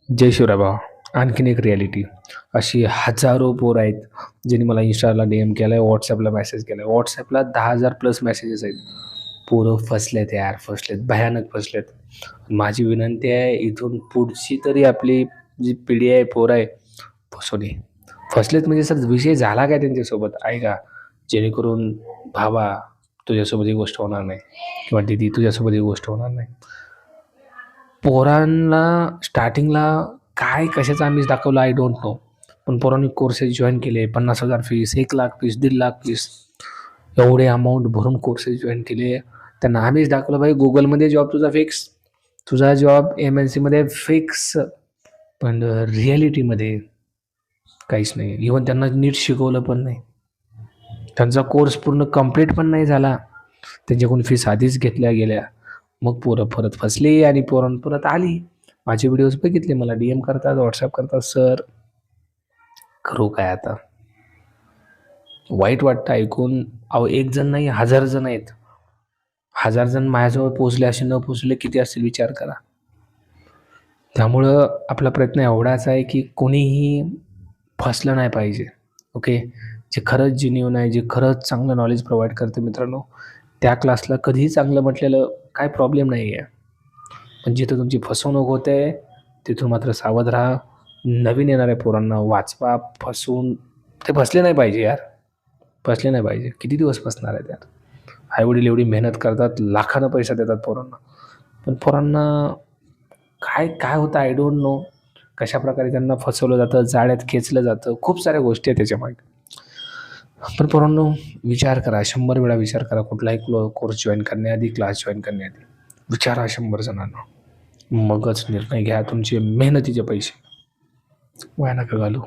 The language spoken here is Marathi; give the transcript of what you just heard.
जय शिवराय भावा. आणखीन एक रिॲलिटी. अशी हजारो पोरं आहेत, ज्यांनी मला Instaला DM केला आहे, WhatsAppला मेसेज केला आहे. WhatsAppला 10,000 प्लस मेसेजेस आहेत. पोरं फसलेत यार, फसलेत, भयानक फसलेत. माझी विनंती आहे, इथून पुढची तरी आपली जी पिढी आहे, पोरं आहे, फसू नये. फसलेत म्हणजे सर विषय झाला काय त्यांच्यासोबत ऐका, जेणेकरून भावा तुझ्यासोबत ही गोष्ट होणार नाही किंवा दीदी तुझ्यासोबत ही गोष्ट होणार नाही. पोरांना स्टार्टिंगला काय कशाचं आमिष दाखवलं आय डोंट नो. पण पोरांनी कोर्सेस जॉइन केले, 50,000 फीस, 1,00,000 फीस, 1,50,000 फीस, एवढे अमाऊंट भरून कोर्सेस जॉइन केले. त्यांना आमिष दाखवलं भाई Googleमध्ये जॉब तुझा फिक्स, तुझा जॉब MNCमध्ये फिक्स. पण रिॲलिटीमध्ये काहीच नाही. इव्हन त्यांना नीट शिकवलं पण नाही. त्यांचा कोर्स पूर्ण कंप्लीट पण नाही झाला. त्यांच्याकडून फीस आधीच घेतल्या गेल्या. मग पोरं परत फसली आणि पोरं परत आली. माझे व्हिडिओज बघितले, मला DM करतात, WhatsApp करतात, सर करू काय आता. वाईट वाटतं ऐकून. अहो एक जण नाही, 1000 जण आहेत. 1000 जण माझ्याजवळ पोहोचले, असे न पोहोचले किती असतील विचार करा. त्यामुळं आपला प्रयत्न एवढाच आहे की कोणीही फसलं नाही पाहिजे. ओके, जे खरंच जेन्युइन आहे, जे खरंच चांगलं नॉलेज प्रोव्हाइड करते मित्रांनो, त्या क्लासला कधीही चांगलं म्हटलेलं काय प्रॉब्लेम नाही आहे. पण जिथं तुमची फसवणूक होते तिथून मात्र सावध राहा. नवीन येणाऱ्या पोरांना वाचवा. फसवून ते फसले नाही पाहिजे यार, फसले नाही पाहिजे. किती दिवस फसणार आहेत यार. आईवडील एवढी मेहनत करतात, लाखानं पैसा देतात पोरांना, पण पोरांना काय काय होतं आय डोंट नो. कशाप्रकारे त्यांना फसवलं जातं, जाळ्यात खेचलं जातं, खूप साऱ्या गोष्टी आहेत त्याच्यामागे. पण पोरांनो विचार करा, 100 वेळा विचार करा. कुठलाही कोर्स जॉईन करण्याआधी, क्लास जॉईन करण्याआधी विचारा 100 जणांना. मगच निर्णय घ्या. तुमचे मेहनतीचे पैसे वाया नका घालू.